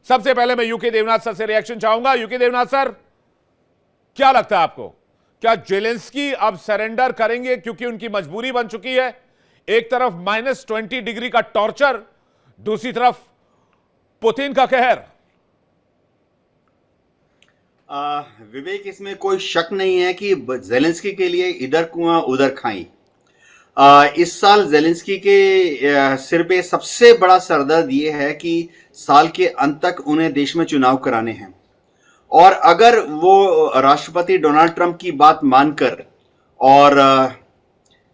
सबसे पहले मैं यूके देवनाथ सर से रिएक्शन चाहूंगा। यूके देवनाथ सर, क्या लगता है आपको, क्या जेलेंस्की अब सरेंडर करेंगे क्योंकि उनकी मजबूरी बन चुकी है? एक तरफ -20 डिग्री का टॉर्चर, दूसरी तरफ पुतिन का कहर। विवेक, इसमें कोई शक नहीं है कि जेलेंस्की के लिए इधर कुआं उधर खाई। इस साल जेलेंस्की के सिर पे सबसे बड़ा सरदर्द ये है कि साल के अंत तक उन्हें देश में चुनाव कराने हैं, और अगर वो राष्ट्रपति डोनाल्ड ट्रंप की बात मानकर और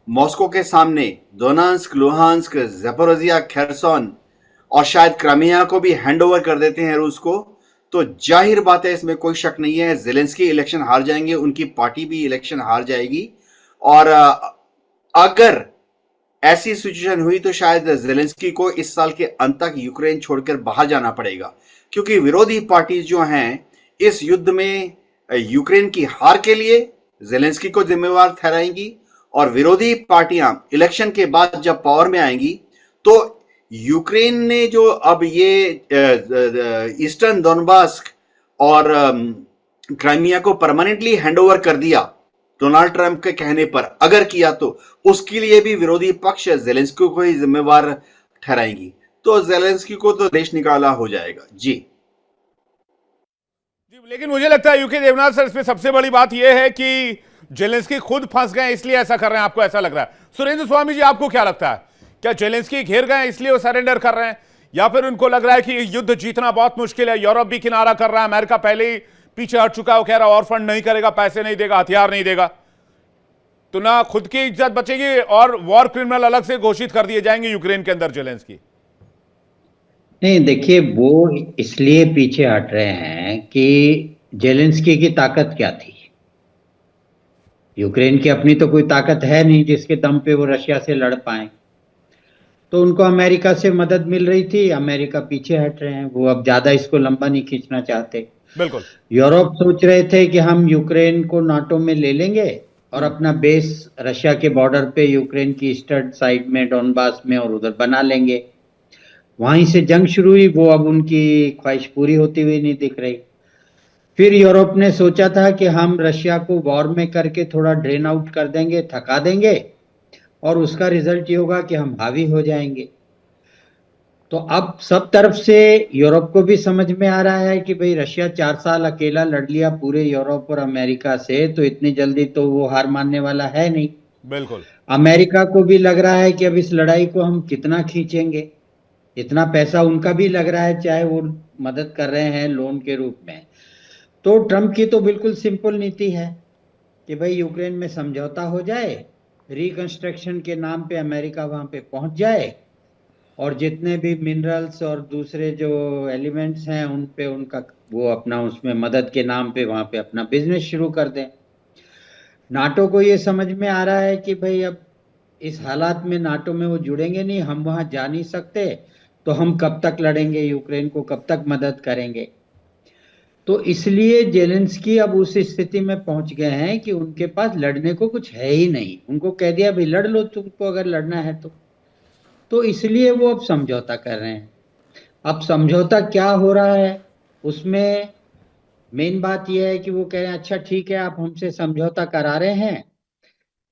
मॉस्को के सामने दोनेत्स्क, लुहांस्क, ज़पोरिज़िया, खेरसोन और शायद क्राइमिया को भी हैंडओवर कर देते हैं रूस को, तो जाहिर बात है, इसमें कोई शक नहीं है, जेलेंस्की इलेक्शन हार जाएंगे, उनकी पार्टी भी इलेक्शन हार जाएगी। और अगर ऐसी सिचुएशन हुई तो शायद जेलेंस्की को इस साल के अंत तक यूक्रेन छोड़कर बाहर जाना पड़ेगा, क्योंकि विरोधी पार्टी जो हैं इस युद्ध में यूक्रेन की हार के लिए जेलेंस्की को जिम्मेवार ठहराएंगी, और विरोधी पार्टियां इलेक्शन के बाद जब पावर में आएंगी तो यूक्रेन ने जो अब ये ईस्टर्न डोनबास्क और क्राइमिया को परमानेंटली हैंडओवर कर दिया डोनाल्ड ट्रंप के कहने पर, अगर किया तो उसके लिए भी विरोधी पक्ष जेलेंस्की को ही जिम्मेवार ठहराएंगी, तो जेलेंस्की को तो देश निकाला हो जाएगा। जी, लेकिन मुझे लगता है यूके देवनाथ सर, इसमें सबसे बड़ी बात यह है कि जेलेंस्की खुद फंस गए इसलिए ऐसा कर रहे हैं, आपको ऐसा लग रहा है? सुरेंद्र स्वामी जी, आपको क्या लगता है, क्या जेलेंस्की घेर गए इसलिए वो सरेंडर कर रहे हैं, या फिर उनको लग रहा है कि युद्ध जीतना बहुत मुश्किल है? यूरोप भी किनारा कर रहा है, अमेरिका पहले ही पीछे हट चुका है, वो कह रहा है और फंड नहीं करेगा, पैसे नहीं देगा, हथियार नहीं देगा, तो ना खुद की इज्जत बचेगी और वॉर क्रिमिनल अलग से घोषित कर दिए जाएंगे यूक्रेन के अंदर जेलेंस्की। नहीं, देखिए, वो इसलिए पीछे हट रहे हैं कि जेलेंस्की की ताकत क्या थी। यूक्रेन की अपनी तो कोई ताकत है नहीं जिसके दम पे वो रशिया से लड़ पाए, तो उनको अमेरिका से मदद मिल रही थी, अमेरिका पीछे हट रहे हैं, वो अब ज्यादा इसको लंबा नहीं खींचना चाहते। बिल्कुल। यूरोप सोच रहे थे कि हम यूक्रेन को नाटो में ले लेंगे और अपना बेस रशिया के बॉर्डर पे यूक्रेन की ईस्टर्न साइड में, डोनबास में और उधर बना लेंगे। वहीं से जंग शुरू हुई, वो अब उनकी ख्वाहिश पूरी होती हुई नहीं दिख रही। फिर यूरोप ने सोचा था कि हम रशिया को वॉर में करके थोड़ा ड्रेन आउट कर देंगे, थका देंगे, और उसका रिजल्ट ये होगा कि हम हावी हो जाएंगे। तो अब सब तरफ से यूरोप को भी समझ में आ रहा है कि भाई रशिया 4 साल अकेला लड़ लिया पूरे यूरोप और अमेरिका से, तो इतनी जल्दी तो वो हार मानने वाला है नहीं। बिल्कुल। अमेरिका को भी लग रहा है कि अब इस लड़ाई को हम कितना खींचेंगे, इतना पैसा उनका भी लग रहा है, चाहे वो मदद कर रहे हैं लोन के रूप में। तो ट्रंप की तो बिल्कुल सिंपल नीति है कि भाई यूक्रेन में समझौता हो जाए, रिकंस्ट्रक्शन के नाम पे अमेरिका वहां पे पहुंच जाए, और जितने भी मिनरल्स और दूसरे जो एलिमेंट्स हैं उन पे उनका वो अपना उसमें मदद के नाम पे वहां पे अपना बिजनेस शुरू कर दें। नाटो को ये समझ में आ रहा है कि भाई अब इस हालात में नाटो में वो जुड़ेंगे नहीं, हम वहां जा नहीं सकते, तो हम कब तक लड़ेंगे, यूक्रेन को कब तक मदद करेंगे। तो इसलिए जेलेंस्की अब उस स्थिति में पहुंच गए हैं कि उनके पास लड़ने को कुछ है ही नहीं। उनको कह दिया भाई लड़ लो तुमको अगर लड़ना है तो इसलिए वो अब समझौता कर रहे हैं। अब समझौता क्या हो रहा है, उसमें मेन बात यह है कि वो कह रहे हैं अच्छा ठीक है, आप हमसे समझौता करा रहे हैं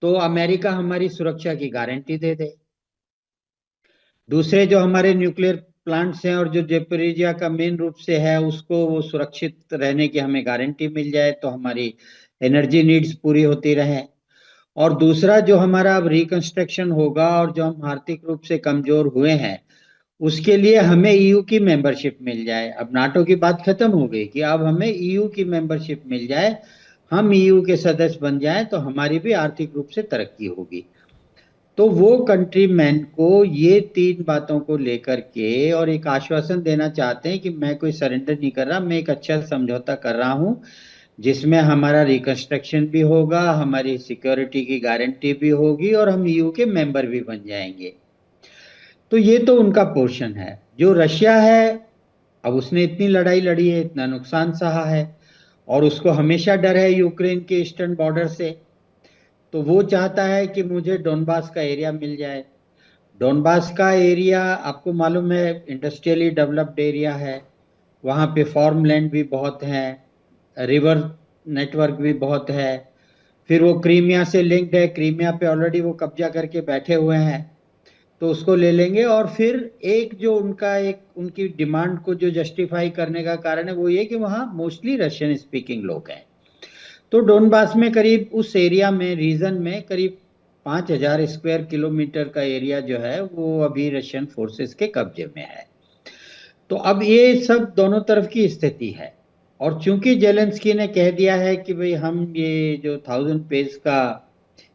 तो अमेरिका हमारी सुरक्षा की गारंटी दे दे। दूसरे जो हमारे न्यूक्लियर प्लांट्स हैं और जो ज़पोरिज़िया का मेन रूप से है उसको वो सुरक्षित रहने की हमें गारंटी मिल जाए तो हमारी एनर्जी नीड्स पूरी होती रहे। और दूसरा जो हमारा अब रिकंस्ट्रक्शन होगा और जो हम आर्थिक रूप से कमजोर हुए हैं उसके लिए हमें ईयू की मेंबरशिप मिल जाए। अब नाटो की बात खत्म हो गई कि अब हमें ईयू की मेंबरशिप मिल जाए, हम ईयू के सदस्य बन जाएं तो हमारी भी आर्थिक रूप से तरक्की होगी। तो वो कंट्री मैन को ये 3 बातों को लेकर के और एक आश्वासन देना चाहते हैं कि मैं कोई सरेंडर नहीं कर रहा, मैं एक अच्छा समझौता कर रहा हूं जिसमें हमारा रिकंस्ट्रक्शन भी होगा, हमारी सिक्योरिटी की गारंटी भी होगी और हम ईयू के मेंबर भी बन जाएंगे। तो ये तो उनका पोर्शन है। जो रशिया है, अब उसने इतनी लड़ाई लड़ी है, इतना नुकसान सहा है और उसको हमेशा डर है यूक्रेन के ईस्टर्न बॉर्डर से, तो वो चाहता है कि मुझे डोनबास का एरिया मिल जाए। डोनबास का एरिया आपको मालूम है इंडस्ट्रियली डेवलप्ड एरिया है, वहाँ पे फार्मलैंड भी बहुत है, रिवर नेटवर्क भी बहुत है। फिर वो क्रीमिया से लिंक्ड है, क्रीमिया पे ऑलरेडी वो कब्जा करके बैठे हुए हैं, तो उसको ले लेंगे। और फिर एक जो उनका एक उनकी डिमांड को जो जस्टिफाई करने का कारण है वो ये कि वहाँ मोस्टली रशियन स्पीकिंग लोग हैं। तो डोनबास में करीब उस एरिया में रीजन में करीब 5,000 स्क्वायर किलोमीटर का एरिया जो है वो अभी रशियन फोर्सेस के कब्जे में है। तो अब ये सब दोनों तरफ की स्थिति है। और चूंकि जेलेंस्की ने कह दिया है कि भाई हम ये जो 1,000 पेज का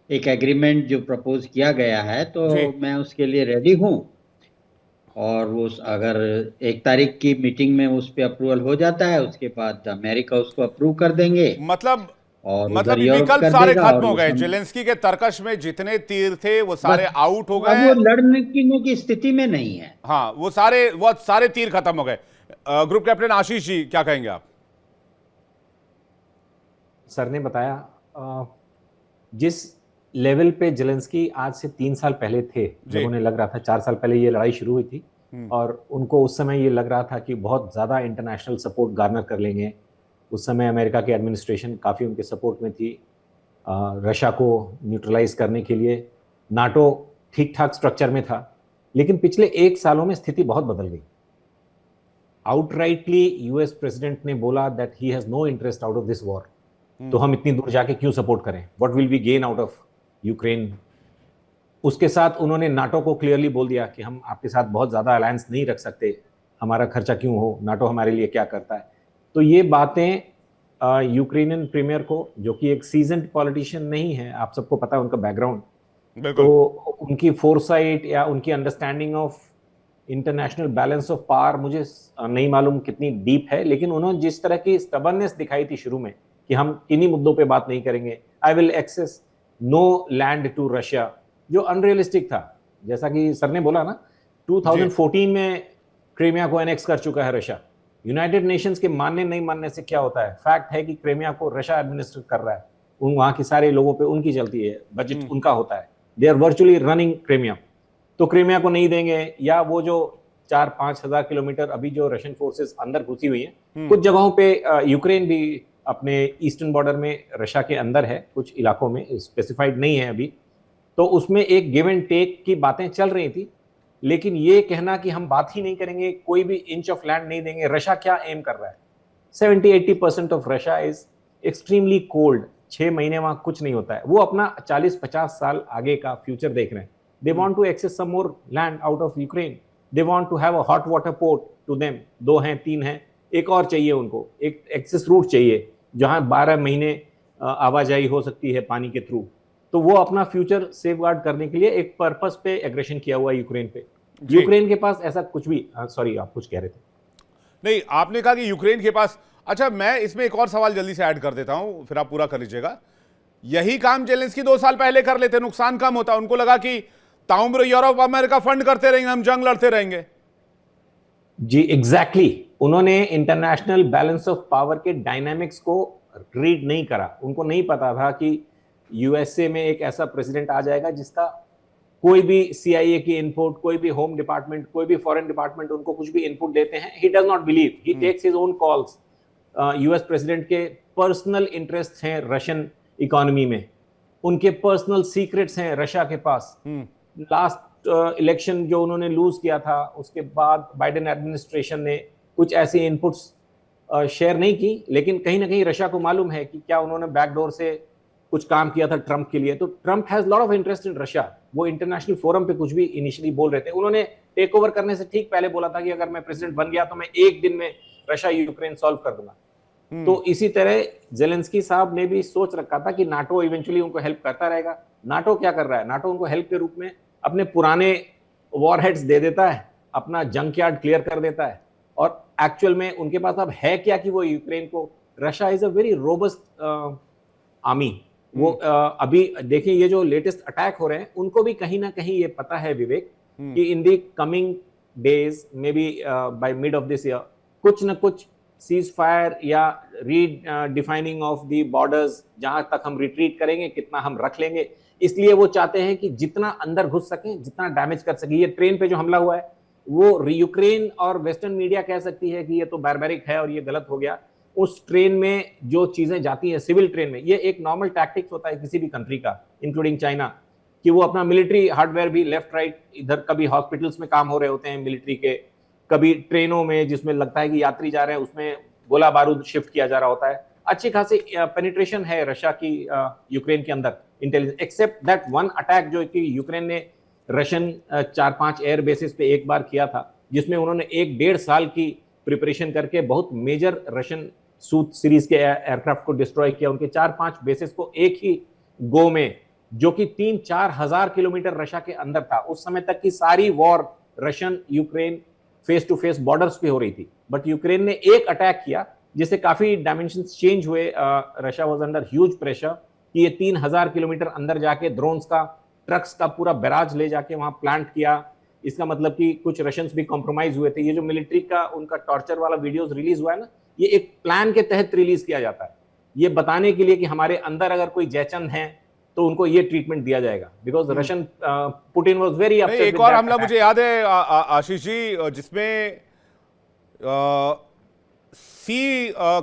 एक एग्रीमेंट जो प्रपोज किया गया है तो जी। मैं उसके लिए रेडी हूँ। और वो अगर 1 तारीख की मीटिंग में उस पर अप्रूवल हो जाता है, उसके बाद अमेरिका उसको अप्रूव कर देंगे मतलब और उधर मतलब ये यूरोप विकल्प कर सारे देगा। और खत्म हो वो गए, सब जेलेंस्की के तर्कश में जितने तीर थे वो बस सारे आउट हो अब गए। वो लड़ने की स्थिति में नहीं है। हाँ, वो सारे तीर खत्म हो गए। ग्रुप कैप्टन आशीष जी, क्या कहेंगे आप? सर ने बताया जिस लेवल पे जेलेंस्की आज से 3 साल पहले थे, जब उन्हें लग रहा था 4 साल पहले ये लड़ाई शुरू हुई थी और उनको उस समय ये लग रहा था कि बहुत ज़्यादा इंटरनेशनल सपोर्ट गार्नर कर लेंगे। उस समय अमेरिका की एडमिनिस्ट्रेशन काफ़ी उनके सपोर्ट में थी रशिया को न्यूट्रलाइज करने के लिए। नाटो ठीक ठाक स्ट्रक्चर में था, लेकिन पिछले 1 सालों में स्थिति बहुत बदल गई। आउटराइटली यूएस प्रेसिडेंट ने बोला that he has no interest out of this war, तो हम इतनी दूर जाके क्यों सपोर्ट करें, what will we gain out of Ukraine. उसके साथ उन्होंने नाटो को क्लियरली बोल दिया कि हम आपके साथ बहुत ज़्यादा अलायंस नहीं रख सकते, हमारा खर्चा क्यों हो, नाटो हमारे लिए क्या करता है। तो ये बातें यूक्रेनियन प्रीमियर को, जो कि एक सीजन्ड पॉलिटिशियन नहीं है, आप सबको पता है उनका बैकग्राउंड, तो उनकी फोरसाइट या उनकी understanding of international balance of power मुझे नहीं मालूम कितनी डीप है, लेकिन उन्होंने जिस तरह की स्टबर्ननेस दिखाई थी शुरू में कि हम इन्हीं मुद्दों पे बात नहीं करेंगे, I will access no land to Russia, जो अनरियलिस्टिक था। जैसा कि सर ने बोला ना, 2014 में क्रीमिया को एनेक्स कर चुका है रशिया। यूनाइटेड नेशंस के मानने नहीं मानने से क्या होता है, फैक्ट है कि क्रीमिया को रशिया एडमिनिस्ट्रेट कर रहा है, वहां के सारे लोगों पे उनकी चलती है, बजट उनका होता है, they are virtually running Crimea. तो क्रीमिया को नहीं देंगे, या वो जो 4-5 हजार किलोमीटर अभी जो रशियन फोर्सेस अंदर घुसी हुई हैं, कुछ जगहों पे यूक्रेन भी अपने ईस्टर्न बॉर्डर में रशिया के अंदर है, कुछ इलाकों में स्पेसिफाइड नहीं है अभी, तो उसमें एक गिव एंड टेक की बातें चल रही थी। लेकिन ये कहना कि हम बात ही नहीं करेंगे, कोई भी इंच ऑफ लैंड नहीं देंगे, रशिया क्या एम कर रहा है? 70-80% of Russia is extremely cold. 6 महीने वहां कुछ नहीं होता है, वो अपना 40-50 साल आगे का फ्यूचर देख रहे हैं। They want to access some more land out of Ukraine, they want to have a hot water port to them, 2 हैं 3 हैं, एक और चाहिए उनको, एक एक्सेस रूट चाहिए जहां 12 महीने आवाजाही हो सकती है पानी के थ्रू। तो वो अपना फ्यूचर सेफगार्ड करने के लिए एक पर्पस पे एग्रेशन किया हुआ है यूक्रेन पे। यूक्रेन के पास ऐसा कुछ भी, सॉरी आप कुछ कह रहे थे? नहीं, आपने कहा कि यूक्रेन के पास, अच्छा मैं इसमें एक और सवाल जल्दी से ऐड कर देता हूं, फिर आप पूरा कर लीजिएगा। यही काम जेलेंस्की 2 साल पहले कर लेते, नुकसान कम होता। उनको लगा कि ताउम्र यूरोप अमेरिका फंड करते रहेंगे, हम जंग लड़ते रहेंगे। जी एग्जैक्टली, उन्होंने इंटरनेशनल बैलेंस ऑफ पावर के डायनामिक्स को रीड नहीं करा। उनको नहीं पता था कि यूएसए में एक ऐसा प्रेसिडेंट आ जाएगा जिसका कोई भी सीआईए की इनपुट, कोई भी होम डिपार्टमेंट, कोई भी फॉरेन डिपार्टमेंट उनको कुछ भी इनपुट देते हैं, he does not believe, he takes his own calls. US president के पर्सनल इंटरेस्ट हैं रशियन इकोनॉमी में, उनके पर्सनल सीक्रेट्स हैं रशिया के पास। लास्ट इलेक्शन जो उन्होंने लूज किया था, उसके बाद बाइडेन एडमिनिस्ट्रेशन ने कुछ ऐसी इनपुट्स शेयर नहीं की, लेकिन कहीं ना कहीं रशिया को मालूम है कि क्या उन्होंने बैकडोर से कुछ काम किया था ट्रंप के लिए। तो Trump has lot of interest in Russia. वो इंटरनेशनल फोरम पे कुछ भी इनिशियली बोल रहे थे, उन्होंने टेक ओवर करने से ठीक पहले बोला था कि अगर मैं प्रेसिडेंट बन गया तो मैं 1 दिन में रशिया यूक्रेन सॉल्व कर दूंगा। तो इसी तरह जेलेंस्की साहब ने भी सोच रखा था कि नाटो इवेंचुअली उनको हेल्प करता रहेगा। नाटो क्या कर रहा है? नाटो उनको हेल्प के रूप में अपने पुराने वॉरहेड्स दे देता है, अपना जंक यार्ड क्लियर कर देता है, और एक्चुअल में उनके पास अब है क्या कि वो यूक्रेन को, Russia is a very robust army. वो अभी देखिए ये जो लेटेस्ट अटैक हो रहे हैं, उनको भी कहीं ना कहीं ये पता है विवेक कि in the coming days, may be by mid of this year, कुछ न कुछ सीज फायर या रीडिफाइनिंग ऑफ दी बॉर्डर्स, जहां तक हम रिट्रीट करेंगे, कितना हम रख लेंगे। इसलिए वो चाहते हैं कि जितना अंदर घुस सकें, जितना डैमेज कर सके। ये ट्रेन पे जो हमला हुआ है, वो यूक्रेन और वेस्टर्न मीडिया कह सकती है कि ये तो बारबैरिक है और ये गलत हो गया। उस ट्रेन में जो चीजें जाती हैं सिविल ट्रेन में, ये एक नॉर्मल टैक्टिक्स होता है किसी भी कंट्री का, इंक्लूडिंग चाइना, कि वो अपना मिलिट्री हार्डवेयर भी लेफ्ट राइट, इधर कभी हॉस्पिटल्स में काम हो रहे होते हैं मिलिट्री के, कभी ट्रेनों में जिसमें लगता है कि यात्री जा रहे हैं उसमें गोला बारूद शिफ्ट किया जा रहा होता है। अच्छी खासी पेनिट्रेशन है रशिया की यूक्रेन के अंदर intelligence, except that one attack जो कि यूक्रेन ने रशियन 4-5 एयर बेसिस पे एक बार किया था, जिसमें उन्होंने 1-1.5 साल की प्रिपरेशन करके बहुत मेजर रशियन सूट सीरीज के एयरक्राफ्ट को डिस्ट्रॉय किया, उनके 4-5 बेसिस को एक ही गो में, जो कि 3-4 हजार किलोमीटर रशिया के अंदर था। उस समय तक की सारी war Russian Ukraine face to face borders पे हो रही थी, बट यूक्रेन ने एक अटैक किया जिससे काफी डायमेंशंस चेंज हुए। Russia was under huge pressure कि ये 3000 किलोमीटर अंदर जाके ड्रोन्स का, ट्रक्स का पूरा बैराज ले जाके वहां प्लांट किया। इसका मतलब कि कुछ रशियंस भी कॉम्प्रोमाइज हुए थे। ये जो मिलिट्री का उनका टॉर्चर वाला वीडियोस रिलीज हुआ है ना, ये एक प्लान के तहत रिलीज किया जाता है, ये बताने के लिए कि हमारे अंदर अगर कोई जयचंद है तो उनको ये ट्रीटमेंट दिया जाएगा, because Russian Putin was very upset. एक और हमला मुझे याद है आशीष जी, जिसमें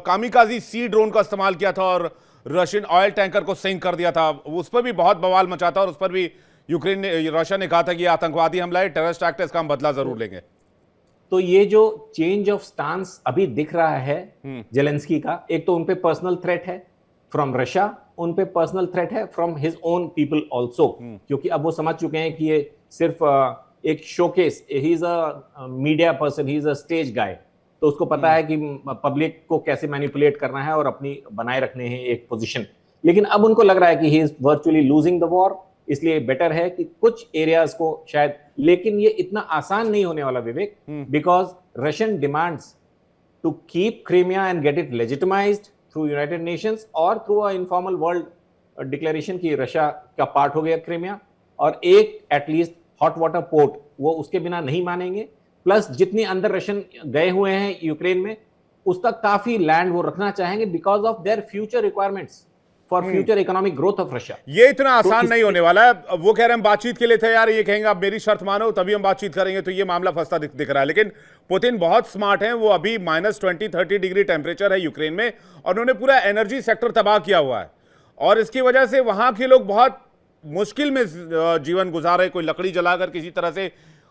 कामिकाजी सी ड्रोन का इस्तेमाल किया था और रशियन ऑयल टैंकर को सिंक कर दिया था। उस पर भी बहुत बवाल मचा था और उस पर भी यूक्रेन ने, रशिया ने कहा था कि ये आतंकवादी हमला है, टेररिस्ट एक्ट है, इसका हम बदला जरूर लेंगे। तो ये जो चेंज ऑफ स्टांस अभी दिख रहा है जेलेंस्की का, एक तो उनपे पर्सनल थ्रेट है फ्रॉम रशिया, उन पे पर्सनल थ्रेट है from his own people also, क्योंकि अब वो समझ चुके हैं कि ये सिर्फ एक showcase, he is a media person, he is a stage guy, तो उसको पता है कि पब्लिक को कैसे मैनिपुलेट करना है और अपनी बनाए रखने हैं एक पोजीशन। लेकिन अब उनको लग रहा है कि he is virtually losing the war, इसलिए बेटर है कि कुछ एरियाज को शायद, लेकिन ये इतना आसान नहीं होने वाला Vivek, because Russian demands to keep Crimea and get it legitimized through United Nations और through a informal world declaration की रशिया का पार्ट हो गया क्रीमिया, और एक एटलीस्ट हॉट वाटर पोर्ट, वो उसके बिना नहीं मानेंगे। प्लस जितने अंदर रशियन गए हुए हैं यूक्रेन में, उसका काफी लैंड वो रखना चाहेंगे because of their future requirements for future economic growth of Russia. ये इतना आसान नहीं होने वाला है। वो कह रहे हैं हम बातचीत के लिए तैयार, ये कहेंगे आप मेरी शर्त मानो तभी हम बातचीत करेंगे, तो ये मामला फंसता दिख रहा है। लेकिन पुतिन बहुत स्मार्ट हैं, वो अभी -20-30 डिग्री टेम्परेचर है यूक्रेन में और उन्होंने पूरा एनर्जी सेक्टर तबाह किया हुआ है और इसकी वजह से वहां के लोग बहुत मुश्किल में जीवन गुजार रहे। कोई लकड़ी जलाकर किसी तरह से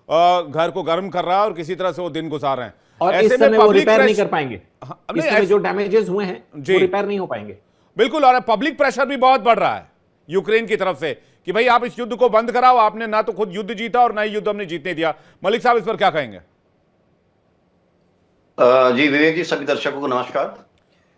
घर को गर्म कर रहा है और किसी तरह से वो दिन गुजार रहे हैं, और ऐसे इस समय में वो पब्लिक रिपेयर नहीं कर पाएंगे। इस समय जो डैमेजेस हुए हैं वो रिपेयर नहीं हो पाएंगे। बिल्कुल, और पब्लिक प्रेशर भी बहुत बढ़ रहा है यूक्रेन की तरफ से कि भाई आप इस युद्ध को बंद कराओ, आपने ना तो खुद युद्ध जीता और ना ही युद्ध हमने जीतने दिया। मलिक साहब इस पर क्या कहेंगे? जी विवेक जी, सभी दर्शकों को नमस्कार।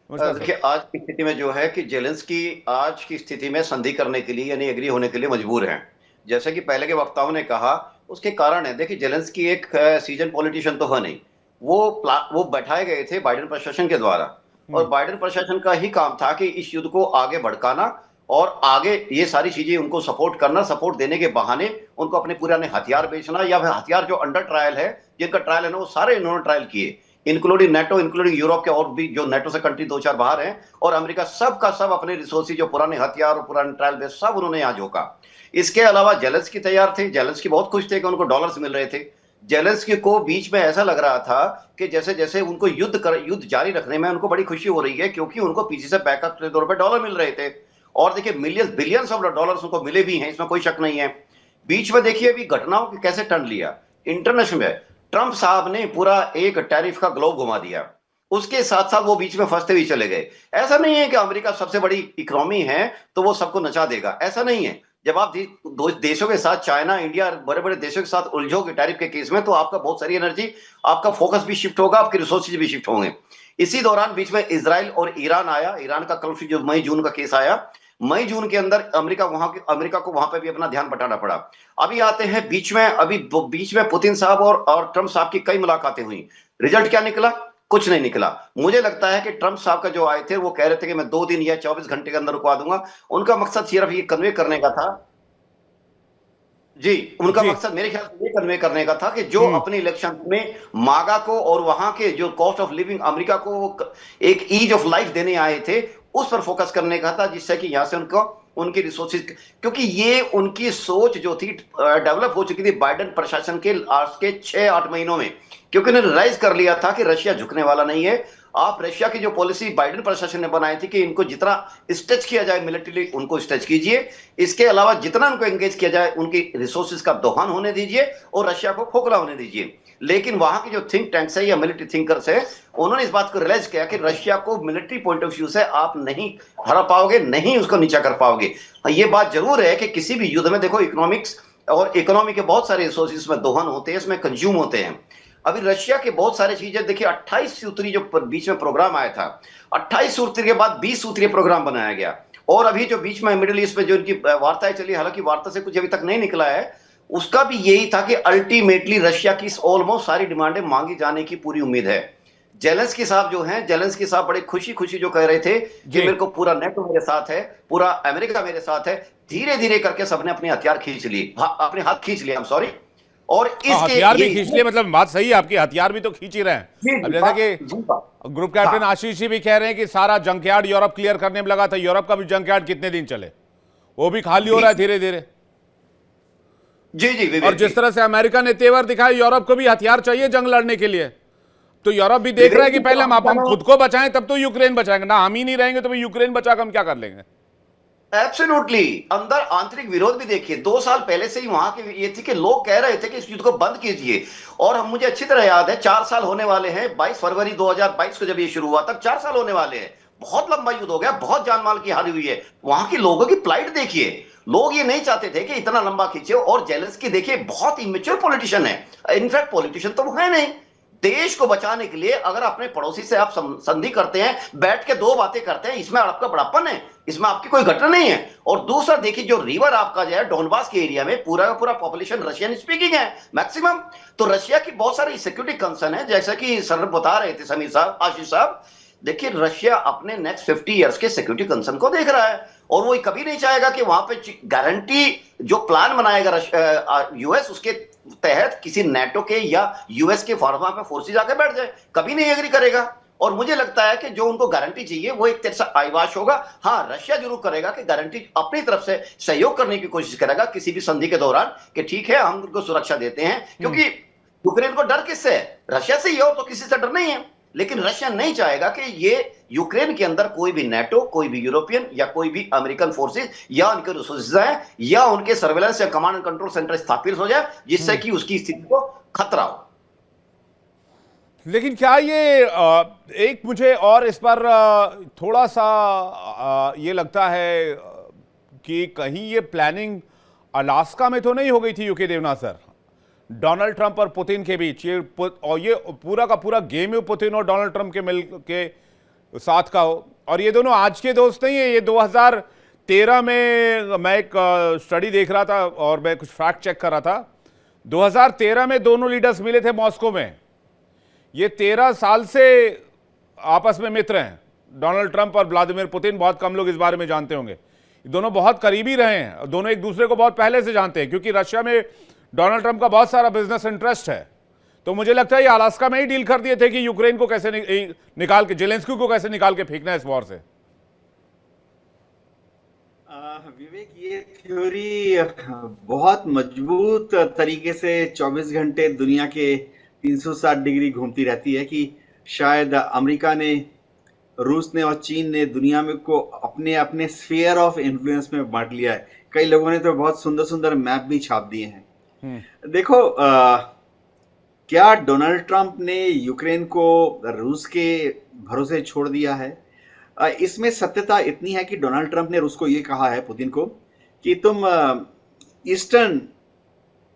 देखिए आज की स्थिति में जो है कि जेलेंस्की आज की स्थिति में संधि करने के लिए यानी एग्री होने के लिए मजबूर हैं। जैसे कि पहले के वक्ताओं ने कहा, उसके कारण है। देखिए जेलेंस्की एक सीजन पॉलिटिशियन तो है नहीं, वो बैठाए गए थे बाइडेन प्रशासन के द्वारा, और बाइडेन प्रशासन का ही काम था कि इस युद्ध को आगे भड़काना और आगे ये सारी चीजें उनको सपोर्ट करना, सपोर्ट देने के बहाने उनको अपने पुराने हथियार बेचना, या फिर हथियार जो अंडर ट्रायल है, जिनका ट्रायल है ना, वो सारे इन्होंने ट्रायल किए, इंक्लूडिंग नेटो, इंक्लूडिंग यूरोप के और भी जो नेटो से कंट्री 2-4 बाहर हैं, और अमेरिका, सब का सब अपने रिसोर्सेज जो पुराने हथियार और पुराने ट्रायल बेस सब उन्होंने यहाँ झोंका। इसके अलावा जेलेंस्की तैयार थे, जेलेंस्की बहुत खुश थे कि उनको डॉलर्स मिल रहे थे। जेलेंस्की को बीच में ऐसा लग रहा था कि जैसे जैसे उनको युद्ध जारी रखने में उनको बड़ी खुशी हो रही है, क्योंकि उनको पीछे से बैकअप के तौर पर डॉलर मिल रहे थे, और देखिए बिलियंस ऑफ डॉलर्स उनको मिले भी हैं, इसमें कोई शक नहीं है। बीच में देखिए अभी घटनाओं की कैसे टर्न लिया इंटरनेशनल में। ट्रंप साहब ने पूरा एक टैरिफ का ग्लोब घुमा दिया, उसके साथ साथ वो बीच में फंसते हुए चले गए। ऐसा नहीं है कि अमेरिका सबसे बड़ी इकोनॉमी है तो वो सबको नचा देगा, ऐसा नहीं है। जब आप दो देशों के साथ, चाइना, इंडिया, बड़े बड़े देशों के साथ उलझोगे टैरिफ के केस में, तो आपका बहुत सारी एनर्जी, आपका फोकस भी शिफ्ट होगा, आपके रिसोर्सेज भी शिफ्ट होंगे। इसी दौरान बीच में इजराइल और ईरान आया, ईरान का कल जो मई-जून का केस आया, मई-जून के अंदर अमेरिका को वहां पे भी अपना ध्यान बटाना पड़ा। अभी आते हैं बीच में पुतिन साहब और ट्रंप साहब की कई मुलाकातें हुई। रिजल्ट क्या निकला? कुछ नहीं निकला। मुझे लगता है कि ट्रंप साहब का जो आए थे वो कह रहे थे कि मैं 2 दिन या 24 घंटे के अंदर रुकवा दूंगा। उनका मकसद सिर्फ ये कन्वे करने का था, उनका मकसद मेरे ख्याल से ये कन्वे करने का था कि जो अपने इलेक्शन में मागा को और वहां के जो कॉस्ट ऑफ लिविंग अमेरिका को एक ईज ऑफ लाइफ देने आए थे, उस पर फोकस करने का था, जिससे कि यहां से उनको उनकी रिसोर्सेज, क्योंकि ये उनकी सोच जो थी डेवलप हो चुकी थी बाइडेन प्रशासन के आज के 6-8 महीनों में, क्योंकि उन्होंने रियलाइज कर लिया था कि रशिया झुकने वाला नहीं है। आप रशिया की जो पॉलिसी बाइडेन प्रशासन ने बनाई थी कि इनको जितना स्ट्रेच किया जाए मिलिट्री, उनको स्ट्रेच कीजिए, इसके अलावा जितना उनको एंगेज किया जाए उनकी रिसोर्सेज का दोहन होने दीजिए और रशिया को खोखला होने दीजिए। लेकिन वहां के जो थिंक टैंक्स है या मिलिट्री थिंकर्स है, उन्होंने इस बात को रियलाइज किया कि रशिया को मिलिट्री पॉइंट ऑफ व्यू से आप नहीं हरा पाओगे, नहीं उसको नीचा कर पाओगे। ये बात जरूर है कि किसी भी युद्ध में देखो इकोनॉमिक्स और इकोनॉमी के बहुत सारे रिसोर्सेज में दोहन होते हैं, इसमें कंज्यूम होते हैं। अभी रशिया के बहुत सारे चीजें देखिए, 28 सूत्री जो बीच में प्रोग्राम आया था, 28 सूत्री के बाद 20 सूत्रीय प्रोग्राम बनाया गया, और अभी जो बीच में मिडिल ईस्ट में जो इनकी वार्ताएं चली, हालांकि वार्ता से कुछ अभी तक नहीं निकला है, उसका भी यही था कि अल्टीमेटली रशिया की ऑलमोस्ट सारी डिमांडें मांगी जाने की पूरी उम्मीद है। जेलेंस्की साहब जो हैं, जेलेंस्की साहब बड़े खुशी खुशी जो कह रहे थे कि मेरे को पूरा नेटो मेरे साथ है, पूरा अमेरिका मेरे साथ है, धीरे धीरे करके सबने अपने हथियार खींच लिए, अपने हाथ खींच लिए, सॉरी। और इसके हथियार भी खींच लिए, मतलब बात सही है आपकी, हथियार भी तो खींच ही रहे हैं। अब जैसा कि ग्रुप कैप्टन आशीष जी भी कह रहे हैं कि सारा जंकयार्ड यूरोप क्लियर करने में लगा था, यूरोप का भी जंकयार्ड कितने दिन चले, वो भी खाली हो रहा है धीरे धीरे। जी जी। और जिस तरह से अमेरिका ने तेवर दिखाया, यूरोप को भी हथियार चाहिए जंग लड़ने के लिए, तो यूरोप भी देख रहा है कि पहले हम खुद को बचाएं तब तो यूक्रेन बचाएंगे, ना हम ही नहीं रहेंगे तो भाई यूक्रेन बचाकर हम क्या कर लेंगे। एब्सोल्युटली, अंदर आंतरिक विरोध भी देखिए, 2 साल पहले से ही वहां के ये थी कि लोग कह रहे थे कि इस युद्ध को बंद कीजिए, और हम मुझे अच्छी तरह याद है 4 साल होने वाले हैं, 22 फरवरी 2022 को जब ये शुरू हुआ तब 4 साल होने वाले हैं, बहुत लंबा युद्ध हो गया, बहुत जान माल की हानि हुई है। वहां के लोगों की प्लाइट देखिए, लोग ये नहीं चाहते थे कि इतना लंबा खींचे, और जेलेंस्की देखिए बहुत इमेच्योर पॉलिटिशियन है, इनफैक्ट पॉलिटिशियन तो वो है नहीं। देश को बचाने के लिए अगर अपने पड़ोसी से आप संधि करते हैं, बैठ के 2 बातें करते हैं, इसमें आपका बड़ापन है, इसमें आपकी कोई घटना नहीं है। और दूसरा देखिए, जो रिवर आपका जो है डोनबास के एरिया में पूरा का पूरा पॉपुलेशन रशियन स्पीकिंग है मैक्सिमम, तो रशिया की बहुत सारी सिक्योरिटी कंसर्न है, जैसा कि सर बता रहे थे समीर साहब, आशीष साहब। देखिए, रशिया अपने नेक्स्ट 50 इयर्स के सिक्योरिटी कंसर्न को देख रहा है, और वो कभी नहीं चाहेगा कि वहां पे गारंटी जो प्लान बनाएगा यूएस, उसके तहत किसी नेटो के या यूएस के फॉर्मा पे फोर्सेज आके बैठ जाए, कभी नहीं एग्री करेगा। और मुझे लगता है कि जो उनको गारंटी चाहिए वो एक तरह से आईवाश होगा। हाँ, रशिया जरूर करेगा कि गारंटी अपनी तरफ से सहयोग करने की कोशिश करेगा किसी भी संधि के दौरान, कि ठीक है हम उनको सुरक्षा देते हैं, क्योंकि यूक्रेन को डर किससे है? रशिया से ही है, और तो किसी से डर नहीं है। लेकिन रशिया नहीं चाहेगा कि ये यूक्रेन के अंदर कोई भी नेटो, कोई भी यूरोपियन या कोई भी अमेरिकन फोर्सेज या उनके रिसोर्सेज है या उनके सर्वेलेंस या कमांड एंड कंट्रोल सेंटर स्थापित हो जाए, जिससे कि उसकी स्थिति को खतरा हो। लेकिन क्या ये एक मुझे और इस पर थोड़ा सा ये लगता है कि कहीं ये प्लानिंग अलास्का में तो नहीं हो गई थी UK Devnath sir, Donald Trump और पुतिन के बीच, ये पूरा का पूरा गेम है पुतिन और डोनाल्ड ट्रंप के मिल के साथ का हो, और ये दोनों आज के दोस्त नहीं है। ये 2013 में मैं एक स्टडी देख रहा था और मैं कुछ फैक्ट चेक कर रहा था, 2013 में दोनों लीडर्स मिले थे मॉस्को में, ये 13 साल से आपस में मित्र हैं, डोनाल्ड ट्रंप और व्लादिमीर पुतिन। बहुत कम लोग इस बारे में जानते होंगे, दोनों बहुत करीबी रहे हैं, दोनों एक दूसरे को बहुत पहले से जानते हैं, क्योंकि रशिया में डोनाल्ड ट्रंप का बहुत सारा बिजनेस इंटरेस्ट है। तो मुझे लगता है ये अलास्का में ही डील कर दिए थे कि यूक्रेन को कैसे निकाल के, जेलेंस्की को कैसे निकाल के फेंकना है इस वॉर से। विवेक, ये थ्योरी बहुत मजबूत तरीके से 24 घंटे दुनिया के 360 डिग्री घूमती रहती है कि शायद अमेरिका ने, रूस ने और चीन ने दुनिया में को अपने अपने स्फीयर ऑफ इन्फ्लुएंस में बांट लिया है। कई लोगों ने तो बहुत सुंदर सुंदर मैप भी छाप दिए हैं। देखो, क्या डोनाल्ड ट्रंप ने यूक्रेन को रूस के भरोसे छोड़ दिया है? इसमें सत्यता इतनी है कि डोनाल्ड ट्रंप ने रूस को ये कहा है, पुतिन को, कि तुम ईस्टर्न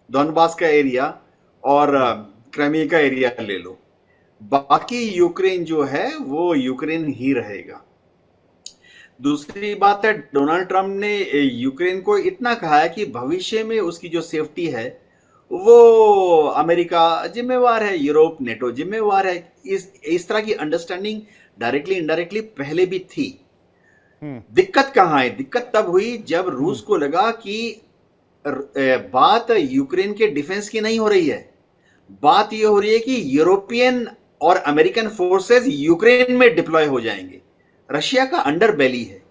डोनबास का एरिया और क्राइमिया का एरिया ले लो, बाकी यूक्रेन जो है वो यूक्रेन ही रहेगा। दूसरी बात है, डोनाल्ड ट्रंप ने यूक्रेन को इतना कहा है कि भविष्य में उसकी जो सेफ्टी है वो अमेरिका जिम्मेवार है, यूरोप, नेटो जिम्मेवार है। इस तरह की अंडरस्टैंडिंग डायरेक्टली इनडायरेक्टली पहले भी थी। दिक्कत कहाँ है? दिक्कत तब हुई जब रूस को लगा कि बात यूक्रेन के डिफेंस की नहीं हो रही है, बात यह हो रही है कि यूरोपियन और अमेरिकन फोर्सेस यूक्रेन में डिप्लॉय हो जाएंगे। रशिया का अंडर बेली है,